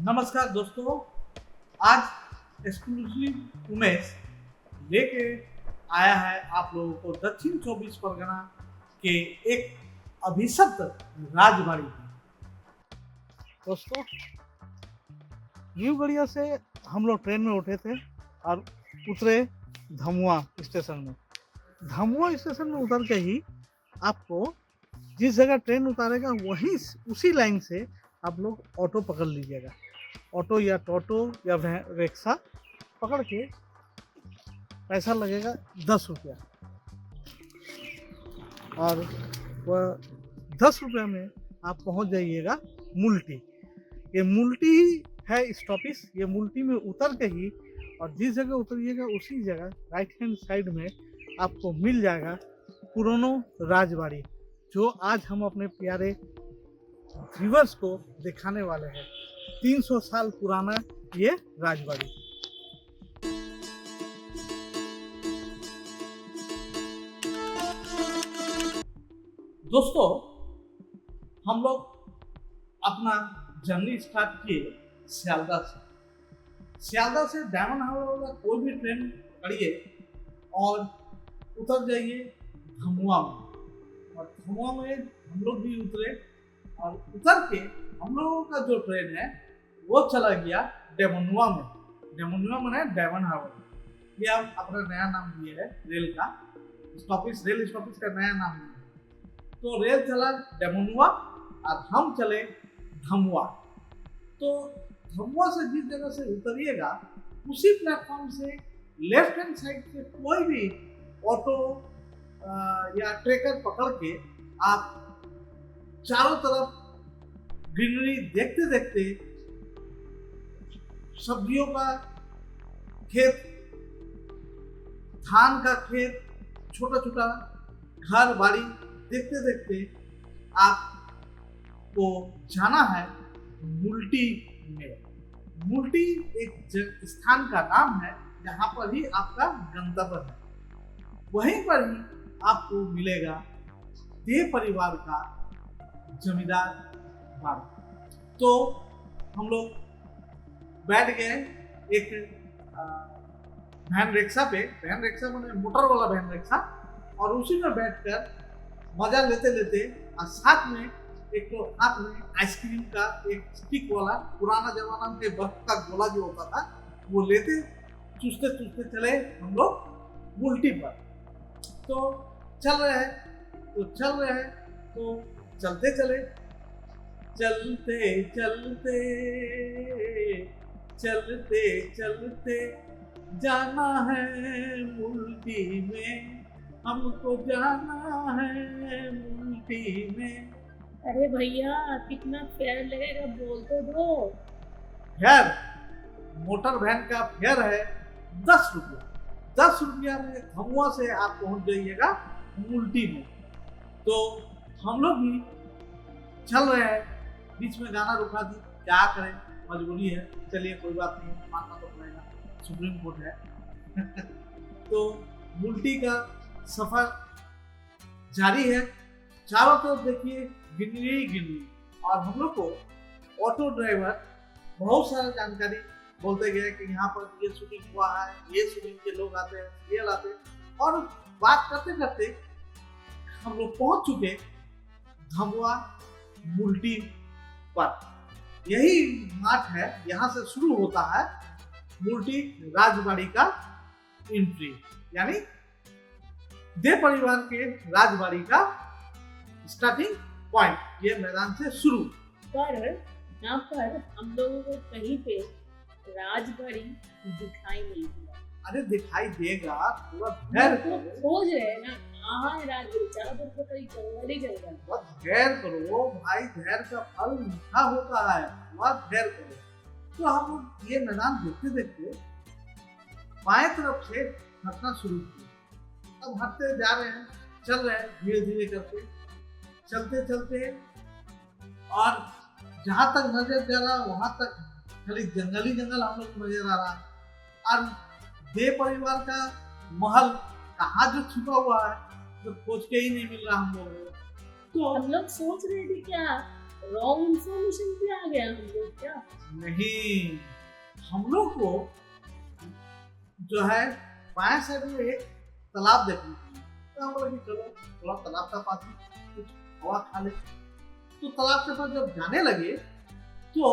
नमस्कार दोस्तों, आज एक्सक्लूसिव उमेश लेके आया है आप लोगों को दक्षिण 24 परगना के एक अभिशप्त राजबाड़ी की। दोस्तों, न्यू गढ़िया से हम लोग ट्रेन में उठे थे और उतरे धमुआ स्टेशन में। धमुआ स्टेशन में उतर के ही आपको जिस जगह ट्रेन उतारेगा वहीं उसी लाइन से आप लोग ऑटो पकड़ लीजिएगा। ऑटो या टोटो या रिक्शा पकड़ के पैसा लगेगा 10 रुपया, और वह 10 रुपया में आप पहुंच जाइएगा मुल्टी। ये मुल्टी है स्टॉपिस। ये मुल्टी में उतर के ही और जिस जगह उतरिएगा उसी जगह राइट हैंड साइड में आपको मिल जाएगा पुरानो राजबाड़ी, जो आज हम अपने प्यारे व्यूअर्स को दिखाने वाले हैं। 300 साल पुराना ये राजबाड़ी। दोस्तों, हम लोग अपना जर्नी स्टार्ट किए सियालदह से डायमंड हार्बर वाला कोई भी ट्रेन पकड़िए और उतर जाइए धमुआ में। और धमुआ में हम लोग भी उतरे और उतर के हम लोगों का जो ट्रेन है वो चला गया डेमोनुआ में। डेमोनुआ में डायमंड हार्बर, ये हम अपना नया नाम दिए है रेल का स्टॉपिस, रेल स्टॉपिस का नया नाम दिया। तो रेल चला डेमोनुआ और हम चले धमुआ। तो धमुआ से जिस जगह से उतरिएगा उसी प्लेटफॉर्म से लेफ्ट हैंड साइड से कोई भी ऑटो या ट्रेकर पकड़ के आप चारों तरफ ग्रीनरी देखते देखते सब्जियों का खेत, धान का खेत, छोटा छोटा घर बाड़ी देखते देखते आपको जाना है मुल्टी में। मुल्टी एक स्थान का नाम है जहाँ पर ही आपका गंतव्य है। वहीं पर ही आपको मिलेगा देव परिवार का जमींदार बाग। तो हम लोग बैठ गए एक वैन रिक्शा पे। वैन रिक्शा मैंने मोटर वाला वैन रिक्शा, और उसी में बैठकर मजा लेते लेते और साथ में एक तो हाथ में आइसक्रीम का एक स्टिक वाला पुराना जमाना में बर्फ का गोला जो होता था वो लेते चूसते चूसते चले हम लोग मुल्टी पर। तो चल रहे हैं तो चलते चले, चलते चलते चलते चलते जाना है मुल्टी में, हमको जाना है मुल्टी में। अरे भैया कितना फेयर लगेगा, बोल तो दो। फेयर मोटर वैन का फेयर है 10 रुपया। 10 रुपया में धमुआ से आप पहुंच जाइएगा मुल्टी में। तो हम लोग भी चल रहे हैं, बीच में गाना रुका दी, क्या करें, मजबूरी है। चलिए कोई बात नहीं, मानना तो पड़ेगा, सुप्रीम कोर्ट है। तो मुल्टी का सफर जारी है। चारों तरफ देखिए गिनरी, और हम लोग को ऑटो ड्राइवर बहुत सारा जानकारी बोलते गए कि यहाँ पर ये शूटिंग हुआ है, ये शूटिंग के लोग आते हैं, सीरियल आते हैं। और बात करते करते हम लोग पहुंच चुके धमुआ मुल्टी पर। यही मार्ग है, यहाँ से शुरू होता है मुल्टी राजबाड़ी का एंट्री, यानी देव परिवार के राजबाड़ी का स्टार्टिंग पॉइंट। ये मैदान से शुरू। पर यहाँ पर हम लोगों को कहीं पे राजबाड़ी दिखाई नहीं दिया। अरे दिखाई देगा, पूरा धैर्य तो खोज रहे हैं ना, कहाँ है राजबाड़ी? चारों तरफ तो कहीं जंगल ही जंगल। बहुत धैर्य करो भाई, धैर्य का फल मीठा होता है, बहुत धैर्य करो। तो हम लोग ये मैदान देखते देखते बाएं तरफ से हटना शुरू किया। अब हटते जा रहे हैं, चल रहे हैं धीरे धीरे करके, चलते चलते, और जहां तक नजर जा रहा वहां तक खाली जंगल ही जंगल हम लोग को नजर आ रहा। और देव परिवार का महल कहाँ जो छुपा हुआ है तो खोज के ही नहीं मिल रहा हम लोगों को। तो हम लोग सोच रहे थे क्या रॉन्ग इंफॉर्मेशन पे आ गया हम लोग क्या? नहीं, हम लोग को जो है बाएं साइड में एक तालाब देखने को मिला। तो हम बोले कि चलो थोड़ा तालाब का पास में कुछ हवा खा ले। तो तालाब के पास जब जाने लगे तो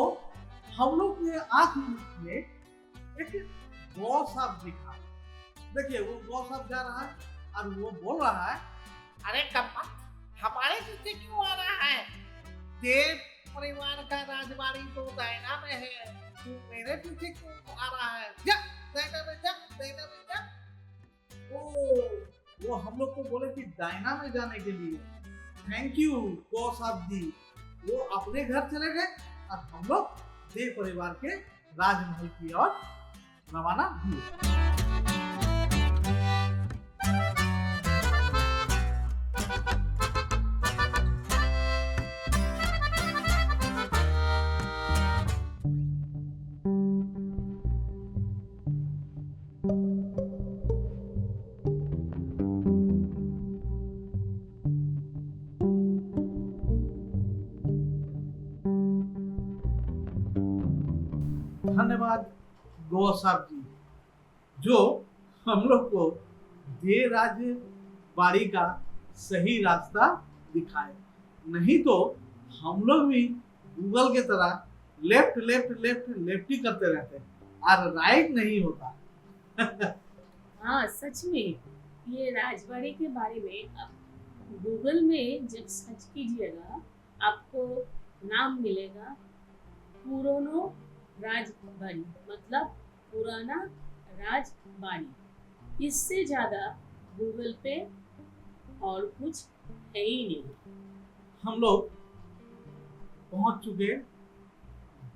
हम लोग के आंख में एक गौ सांप दिखा। देखिए वो गौ सांप जा रहा है और वो बोल रहा है, अरे कप्पा, हमारे पीछे क्यों आ रहा है? देव परिवार का राजबाड़ी तो दायना में है, तू मेरे पीछे क्यों आ रहा है? जा, दायना में जा, दायना में जा। वो हम लोग को बोले कि डायना में जाने के लिए थैंक यू गौ साहब जी। वो अपने घर चले गए और हम लोग देव परिवार के राजमहल की ओर रवाना हुए। धन्यवाद गौ साहब जी जो हम लोग को देव राजबाड़ी का सही रास्ता दिखाए। नहीं तो हम लोग भी गूगल के तरह लेफ्ट लेफ्ट लेफ्ट लेफ्ट ही करते रहते और राइट नहीं होता। हाँ सच में, ये राजबाड़ी के बारे में आप गूगल में जब सर्च कीजिएगा आपको नाम मिलेगा पुरानो राजबाड़ी, मतलब पुराना राजबाड़ी। इससे ज्यादा गूगल पे और कुछ है ही नहीं। हम लोग पहुंच चुके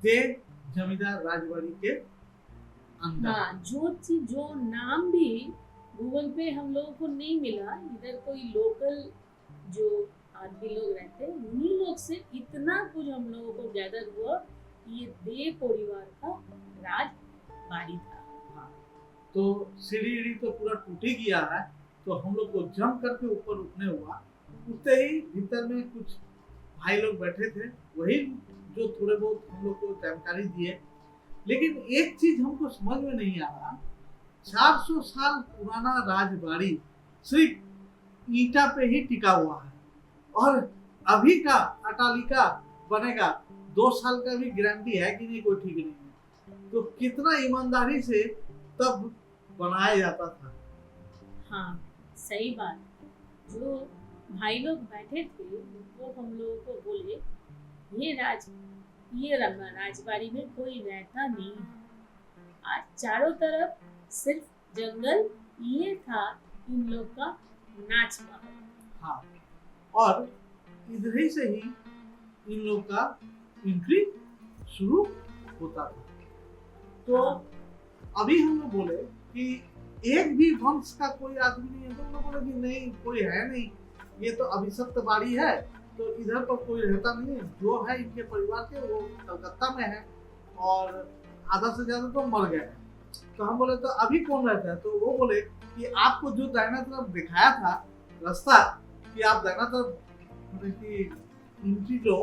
देव जमींदार राजबाड़ी के अंदर। हाँ, जो नाम भी गूगल पे हम लोगों को नहीं मिला, इधर कोई लोकल जो आदमी लोग रहते हैं उन्हीं लोग से इतना कुछ हम लोगों को गैदर हुआ कि ये देव परिवार का राजबाड़ी था। हाँ, तो सीढ़ी तो पूरा टूट ही गया है, तो हम लोग को जंप करके ऊपर उठने हुआ। उठते ही भीतर में कुछ भाई लोग बैठे थे, वही जो थोड़े बहुत हम लोग को जानकारी दिए। लेकिन एक चीज हमको समझ में नहीं आ रहा, 400 साल पुराना राजबाड़ी सिर्फ ईंटा पे ही टिका हुआ है और अभी का अटालिका बनेगा 2 साल का भी गारंटी है कि नहीं, कोई ठीक नहीं है। तो कितना ईमानदारी से तब बनाया जाता था। हाँ सही बात। जो भाई लोग बैठे थे वो हम लोगों को बोले ये राजबाड़ी में कोई रहता नहीं है। आज चारों तरफ सिर्फ जंगल, ये था इन लोग का नाच महल। हाँ, और इधर ही से ही इन लोग का एंट्री शुरू होता था। तो अभी हम लोग बोले कि एक भी वंश का कोई आदमी नहीं है, तो हम लोग बोले कि नहीं कोई है नहीं, ये तो अभिशप्त बाड़ी है, तो इधर पर कोई रहता नहीं है। जो है इनके परिवार के वो कलकत्ता में है और आधा से ज्यादा तो मर गए हैं। तो हम बोले तो अभी कौन रहता है? तो वो बोले कि आपको जो दाहिना तरफ दिखाया था रास्ता कि आप दाहिना तरफ की एंट्री लो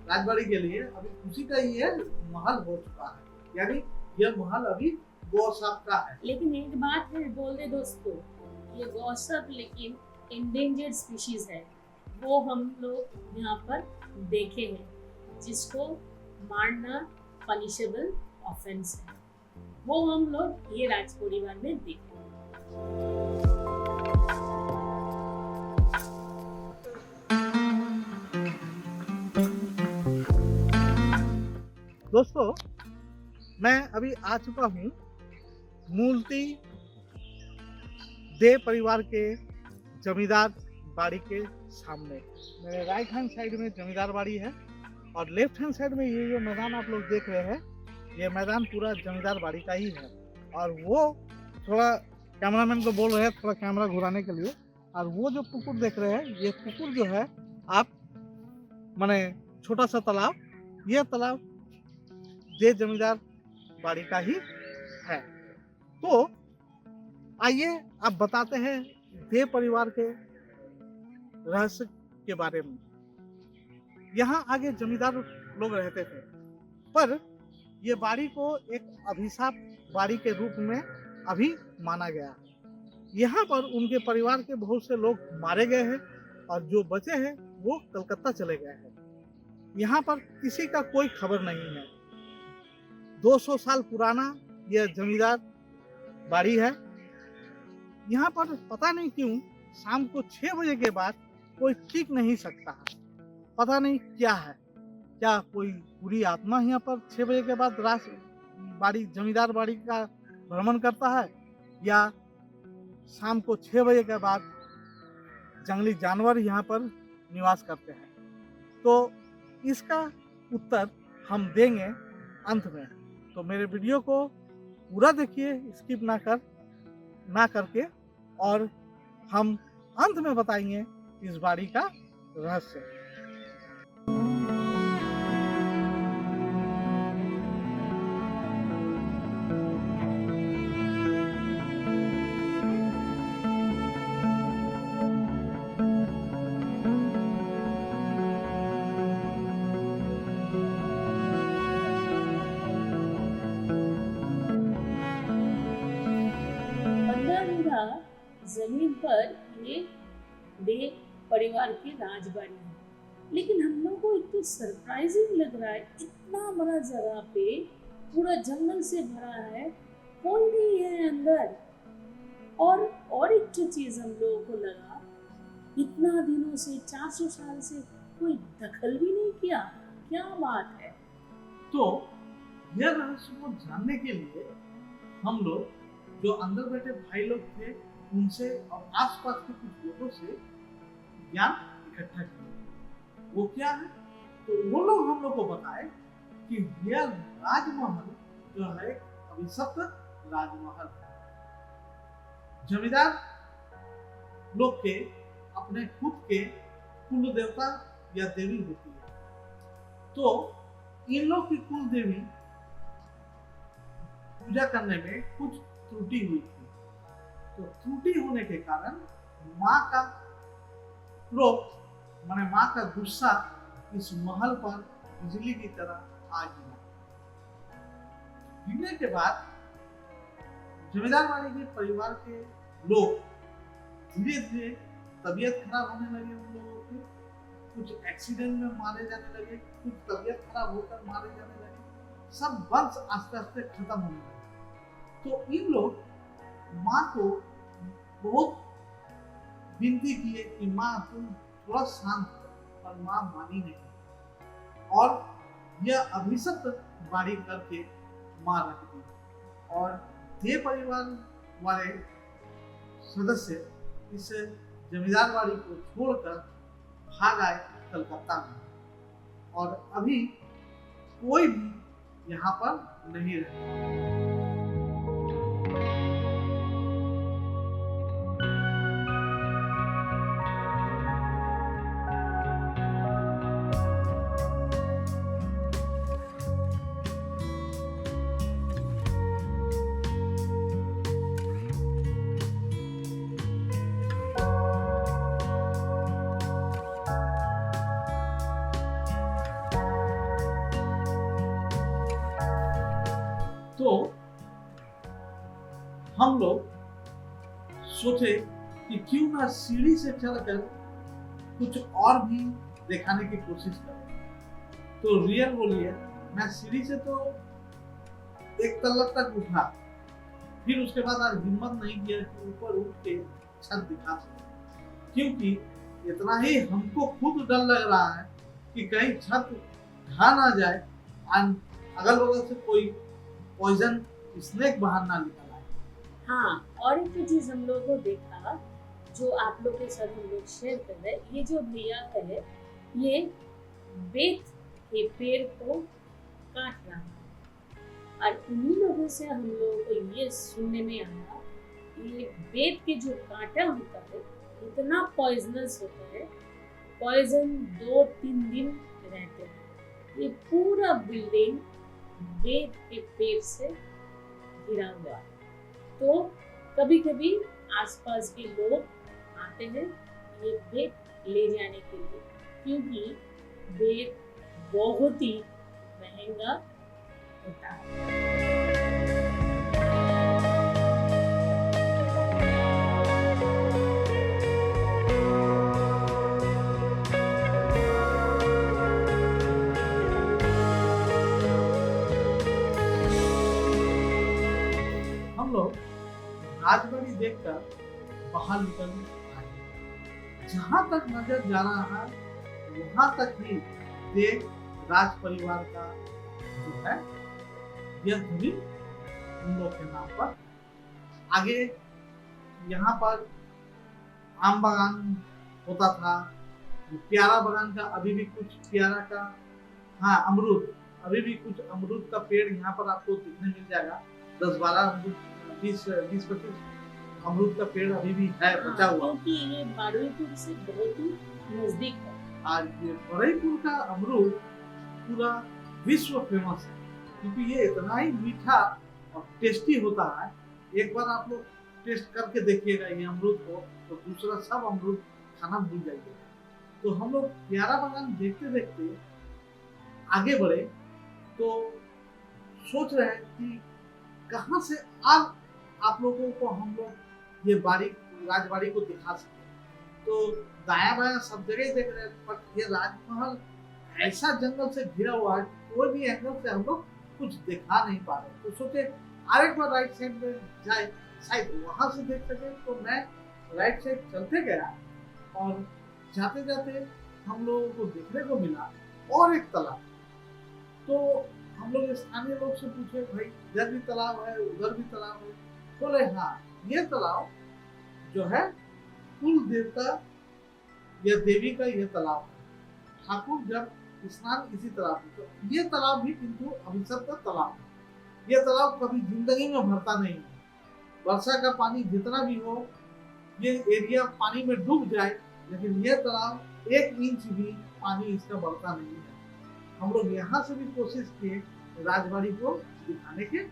राजबाड़ी के लिए, अभी उसी का ये महल हो चुका है, यानी यह महल अभी गौसप का है। लेकिन एक बात है बोल दे दोस्तों, ये गौसप लेकिन एंडेंजर्ड स्पीशीज है। वो हम लोग यहाँ पर देखे हैं, जिसको मारना पनिशेबल ऑफेंस है, वो हम लोग ये राज परिवार में देखे। दोस्तों मैं अभी आ चुका हूँ मूलती देव परिवार के जमींदार बाड़ी के सामने। मेरे राइट हैंड साइड में जमींदार बाड़ी है और लेफ्ट हैंड साइड में ये जो मैदान आप लोग देख रहे हैं, ये मैदान पूरा जमींदार बाड़ी का ही है। और वो थोड़ा कैमरामैन को बोल रहे हैं थोड़ा कैमरा घुराने के लिए। और वो जो पुकुर देख रहे हैं, ये पुकुर जो है आप माने छोटा सा तालाब, ये तालाब देव जमींदार बाड़ी का ही है। तो आइए आप बताते हैं देव परिवार के रहस्य के बारे में। यहाँ आगे जमींदार लोग रहते थे पर ये बाड़ी को एक अभिशाप बाड़ी के रूप में अभी माना गया। यहाँ पर उनके परिवार के बहुत से लोग मारे गए हैं और जो बचे हैं वो कलकत्ता चले गए हैं। यहाँ पर किसी का कोई खबर नहीं है। 200 साल पुराना यह जमींदार बाड़ी है। यहाँ पर पता नहीं क्यों शाम को 6 बजे के बाद कोई टिक नहीं सकता। पता नहीं क्या है, क्या कोई बुरी आत्मा यहाँ पर 6 बजे के बाद बाड़ी जमींदार बाड़ी का भ्रमण करता है, या शाम को 6 बजे के बाद जंगली जानवर यहाँ पर निवास करते हैं। तो इसका उत्तर हम देंगे अंत में। तो मेरे वीडियो को पूरा देखिए, स्किप ना करके, और हम अंत में बताएंगे इस बाड़ी का रहस्य। जमीन पर ये डे परिवार की राजबाड़ी है, लेकिन हम लोग को इतना सरप्राइजिंग लग रहा है। इतना बड़ा जगह पे पूरा जंगल से भरा है, कोई नहीं है अंदर। और एक जो चीज हम लोगों को लगा, इतना दिनों से 400 साल से कोई दखल भी नहीं किया। क्या बात है। तो यह रहस्य को जानने के लिए हम लोग जो अंदर बैठे भाई लोग थे उनसे और आसपास के कुछ लोगों से ज्ञान इकट्ठा किया। वो क्या है, तो वो लोग हम लोग को बताए कि यह राजमहल जो है अभिशप्त राजमहल है। जमींदार लोग के अपने खुद के कुल देवता या देवी होती है। तो इन लोग की कुल देवी पूजा करने में कुछ त्रुटि हुई थी। तो त्रुटि होने के कारण माँ का क्रोध, माने माँ का गुस्सा इस महल पर बिजली की तरह आ गिरा। गिरने के बाद जमींदार वाले के परिवार के लोग धीरे धीरे तबीयत खराब होने लगे। उन लोगों के कुछ एक्सीडेंट में मारे जाने लगे, कुछ तबीयत खराब होकर मारे जाने लगे। सब वंश आस्ते आस्ते खत्म होने लगे। तो इन लोग माँ को बहुत विनती किए कि माँ तुम थोड़ा शांत हो, पर माँ मानी नहीं और यह अभिशप्त बाड़ी करके माँ रख दी। और ये परिवार वाले सदस्य इस जमींदार बाड़ी को छोड़कर भाग आए कलकत्ता में, और अभी कोई भी यहाँ पर नहीं रहता। तो हम लोग सोचे कि क्यों ना सीढ़ी से चढ़कर कुछ और भी दिखाने की कोशिश करें। तो रियल बोलिए, मैं सीढ़ी से तो एक तल्ला तक उठा, फिर उसके बाद आज हिम्मत नहीं किया कि ऊपर उठ के छत दिखा सके, क्योंकि इतना ही हमको खुद डर लग रहा है कि कहीं छत ढा ना जाए, अगल बगल से कोई पॉइजन स्नेक बाहर ना निकल आए। हाँ, और एक चीज हम लोगों को देखा जो आप लोग के साथ हम लोग शेयर कर रहे हैं। ये जो भैया है ये बेत के पेड़ को काट रहा है, और उन्हीं लोगों से हम लोगों को ये सुनने में आया ये बेत के जो कांटा होता है इतना पॉइजनस होता है, पॉइजन 2-3 दिन रहते हैं। ये पूरा बिल्डिंग बेत के पेड़ से घिरा हुआ है। तो कभी कभी आसपास के लोग आते हैं ये बेत ले जाने के लिए, क्योंकि बेत बहुत ही महंगा होता है। हम लोग राजबाड़ी देखकर बाहर निकल आए। जहाँ तक नजर जा रहा है वहां तक ही देख राज परिवार का जो है यह जमीन उन लोग के नाम पर। आगे यहाँ पर आम बागान होता था, प्यारा बागान का अभी भी कुछ प्यारा का, हाँ अमरूद, अभी भी कुछ अमरूद का पेड़ यहाँ पर आपको दिखने मिल जाएगा। 10-12 अमरूद, 20-25 अमरूद का पेड़ अभी भी है बचा हुआ। क्योंकि ये बारुईपुर से बहुत ही नजदीक है। आज ये बरईपुर का अमरूद पूरा विश्व फेमस है क्योंकि ये इतना ही मीठा और टेस्टी होता है। एक बार आप लोग टेस्ट करके देखिएगा ये अमरूद को, तो दूसरा सब अमरूद खाना भूल जाइएगा। तो हम लोग प्यारा बागान देखते देखते आगे बढ़े तो सोच रहे हैं कि कहाँ से आज आप लोगों को हम लोग ये बाड़ी राजबाड़ी को दिखा सके। तो दाया बाया सब जगह देख रहे हैं, पर ये राजमहल ऐसा जंगल से घिरा हुआ है, कोई भी एंगल से हम लोग कुछ दिखा नहीं पा रहे। तो सोचे आरेक बार राइट साइड में जाए, शायद वहां से देख सके। तो मैं राइट साइड चलते गया और जाते जाते हम लोगों को देखने को मिला और एक तालाब। तो हम लोग स्थानीय लोग से पूछे, भाई इधर भी तालाब है, उधर भी तालाब है? बोले हाँ, ये तालाब जो है कुल देवता या देवी का ये तालाब है। ठाकुर जब स्नान इसी तालाब में, तो ये तालाब भी किंतु अभिशप्त का तालाब है। ये तालाब कभी जिंदगी में भरता नहीं है। वर्षा का पानी जितना भी हो, ये एरिया पानी में डूब जाए, लेकिन ये तालाब 1 इंच भी पानी इसका बढ़ता नहीं है। हम लोग यहाँ से भी कोशिश किए राजबाड़ी को दिखाने के लिए।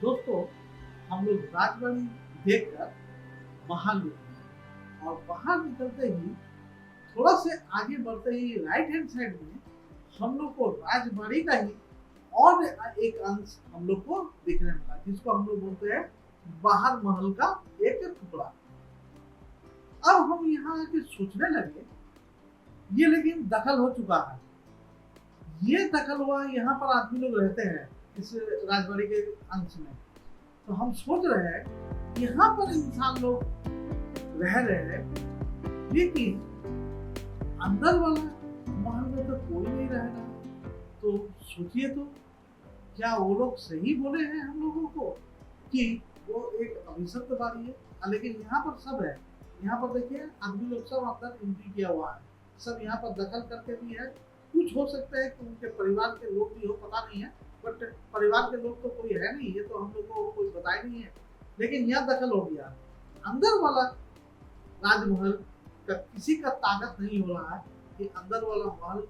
दोस्तों, हम लोग राजबाड़ी देखकर बाहर निकले और बाहर निकलते ही थोड़ा से आगे बढ़ते ही राइट हैंड साइड में हम लोग को राजबाड़ी का ही और एक अंश हम लोग को दिखने मिला, जिसको हम लोग बोलते हैं बाहर महल का एक टुकड़ा। अब हम यहाँ आके सोचने लगे, ये लेकिन दखल हो चुका है। ये दखल हुआ, यहाँ पर आदमी लोग रहते हैं इस राजबाड़ी के अंश में। तो हम सोच रहे हैं यहाँ पर इंसान लोग रह रहे हैं, लेकिन अंदर वाला महल में तो कोई नहीं रह रहा। तो सोचिए तो क्या वो लोग सही बोले हैं हम लोगों को कि वो एक अभिशप्त बाड़ी है? लेकिन यहाँ पर सब है। यहाँ पर देखिए आदमी लोग सब अंदर एंट्री किया हुआ है, सब यहाँ पर दखल करके भी है। कुछ हो सकता है कि उनके परिवार के लोग भी हो, पता नहीं है, बट परिवार के लोग तो कोई है नहीं, ये तो हम लोग को कोई बताया नहीं है। लेकिन यहाँ दखल हो गया। अंदर वाला राजमहल का किसी का ताकत नहीं हो रहा है कि अंदर वाला महल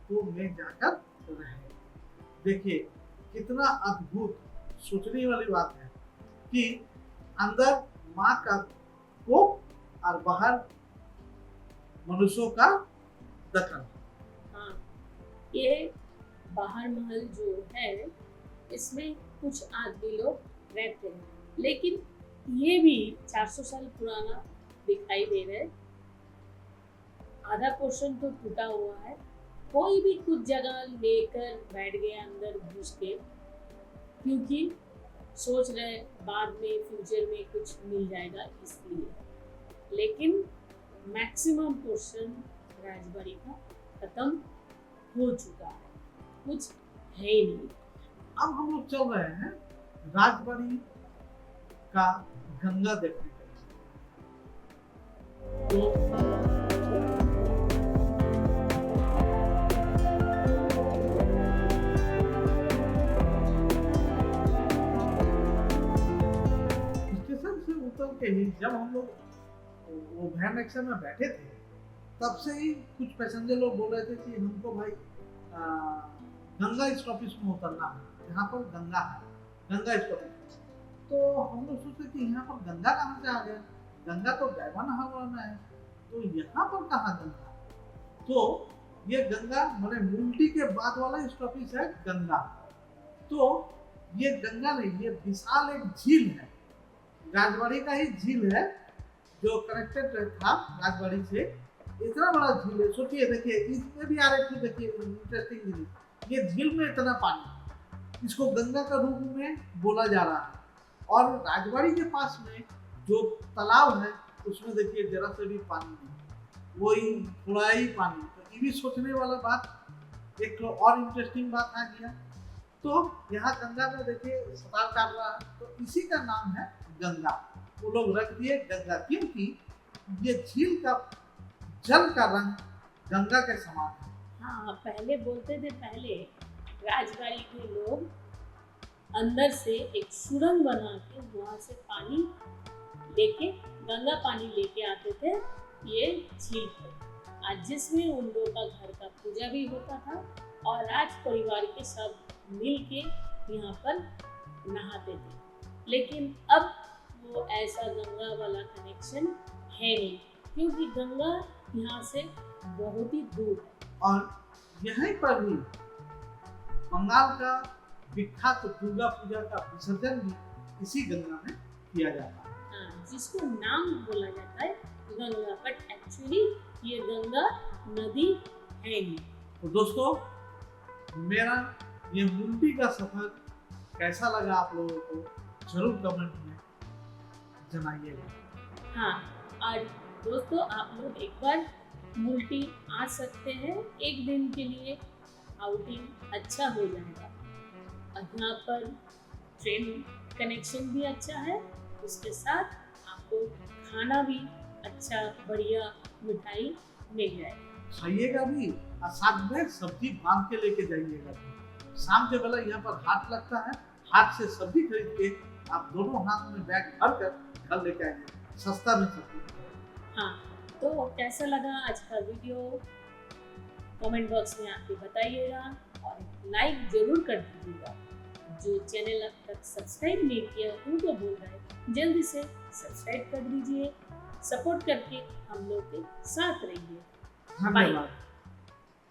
को में जाकर रहे। देखिए कितना अद्भुत सोचने वाली बात है कि अंदर माँ का कोप और बाहर मनुष्यों का दखल। हाँ, ये बाहर महल जो है इसमें कुछ आदमी लोग रहते हैं, लेकिन ये भी 400 साल पुराना दिखाई दे रहा है। आधा पोर्शन तो टूटा हुआ है। कोई भी कुछ जगह लेकर बैठ गया अंदर घुस के, क्योंकि सोच रहे बाद में फ्यूचर में कुछ मिल जाएगा इसलिए। लेकिन मैक्सिमम पोर्शन राजबाड़ी का खत्म हो चुका है, कुछ है ही नहीं। अब हम लोग चल रहे हैं राजबाड़ी का गंगा देखने के लिए। तो स्टेशन से उतर के ही जब हम लोग वो वैन रिक्शा में बैठे थे, तब से ही कुछ पैसेंजर लोग बोल रहे थे कि हमको भाई गंगा स्टॉपेज में उतरना है, यहाँ पर गंगा है, गंगा स्टॉपेज। तो हम लोग सोचते कि यहाँ पर गंगा कहाँ से आ गया, गंगा तो डायमंड हार्बर में है, तो यहाँ पर कहाँ गंगा। तो ये गंगा मैंने मुल्टी के बाद वाला स्टॉपेज है गंगा। तो ये गंगा नहीं, ये विशाल एक झील है, राजबाड़ी का ही झील है जो कनेक्टेड था राजबाड़ी से। इतना बड़ा झील है, सोचिए, देखिए इसमें भी आ रहे थे, देखिए इंटरेस्टिंग झील, ये झील में इतना पानी, इसको गंगा का रूप में बोला जा रहा है। और राजबाड़ी के पास में जो तालाब है उसमें देखिए जरा से भी पानी नहीं, वही थोड़ा ही पानी। तो ये भी सोचने वाला बात, एक और इंटरेस्टिंग बात आ गया। तो यहाँ गंगा में देखिए सतार काट रहा है, तो इसी का नाम है गंगा, वो लोग रख दिए गंगा, क्योंकि ये झील का जल का रंग गंगा के समान है। हाँ, पहले बोलते थे, पहले राजबाड़ी के लोग अंदर से एक सुरंग बना के वहाँ से पानी लेके, गंगा पानी लेके आते थे ये झील पर, आज जिसमें उन लोगों का घर का पूजा भी होता था और राज परिवार के सब मिल के यहाँ पर नहाते थे। लेकिन अब वो ऐसा गंगा वाला कनेक्शन है नहीं, क्योंकि गंगा यहाँ से बहुत ही दूर है। और यहीं पर ही बंगाल का विख्यात दुर्गा पूजा का विसर्जन भी इसी गंगा में किया जाता है। हाँ, जिसको नाम बोला जाता है गंगा, बट एक्चुअली ये गंगा नदी है नहीं। तो दोस्तों, मेरा ये मुल्टी का सफर कैसा लगा आप लोगों को जरूर कमेंट में जनाइएगा। हाँ, और दोस्तों आप लोग एक बार मुल्टी आ सकते हैं, एक दिन के लिए आउटिंग अच्छा हो जाएगा। और यहाँ पर ट्रेन कनेक्शन भी अच्छा है, उसके साथ आपको खाना भी अच्छा बढ़िया मिठाई मिल जाएगा। खाइएगा भी और साथ में सब्जी बांध के लेके जाइएगा। शाम के बेला यहाँ पर हाट लगता है, हाट से सब्जी खरीद के आप दोनों हाथ में बैग भर कर घर लेके आएंगे, सस्ता में सब्जी। हाँ, तो कैसा लगा आज का वीडियो कमेंट बॉक्स में आके बताइएगा और लाइक जरूर कर दीजिएगा। जो चैनल अब तक सब्सक्राइब नहीं किया उनको बोल रहा है जल्दी से सब्सक्राइब कर दीजिए, सपोर्ट करके हम लोग के साथ रहिए। धन्यवाद।